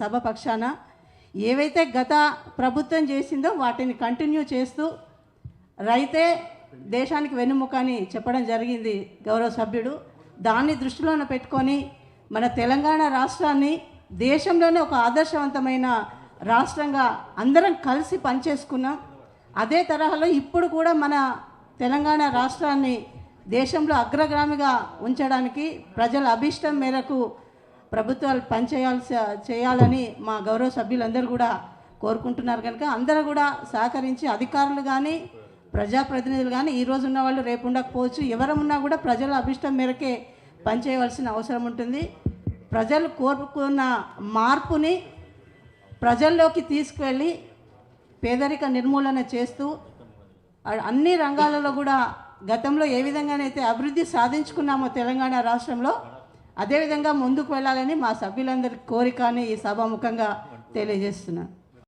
సభ పక్షాన ఏవైతే గత ప్రభుత్వం చేసిందో వాటిని కంటిన్యూ చేస్తూ రైతే దేశానికి వెన్నుముక అని చెప్పడం జరిగింది గౌరవ సభ్యుడు. దాన్ని దృష్టిలోనే పెట్టుకొని మన తెలంగాణ రాష్ట్రాన్ని దేశంలోనే ఒక ఆదర్శవంతమైన రాష్ట్రంగా అందరం కలిసి పనిచేసుకున్నాం. అదే తరహాలో ఇప్పుడు కూడా మన తెలంగాణ రాష్ట్రాన్ని దేశంలో అగ్రగామిగా ఉంచడానికి ప్రజల అభిష్టం మేరకు ప్రభుత్వాలు చేయాలని మా గౌరవ సభ్యులందరూ కూడా కోరుకుంటున్నారు. కనుక అందరూ కూడా సహకరించి అధికారులు కానీ ప్రజాప్రతినిధులు కానీ ఈరోజు ఉన్న వాళ్ళు రేపు ఉండకపోవచ్చు, ఎవరమున్నా కూడా ప్రజల అభిష్టం మేరకే పనిచేయవలసిన అవసరం ఉంటుంది. ప్రజలు కోరుకున్న మార్పుని ప్రజల్లోకి తీసుకువెళ్ళి పేదరిక నిర్మూలన చేస్తూ అన్ని రంగాలలో కూడా గతంలో ఏ విధంగానైతే అభివృద్ధి సాధించుకున్నామో తెలంగాణ రాష్ట్రంలో అదేవిధంగా ముందుకు వెళ్ళాలని మా సభ్యులందరి కోరిక అని ఈ సభాముఖంగా తెలియజేస్తున్నాను.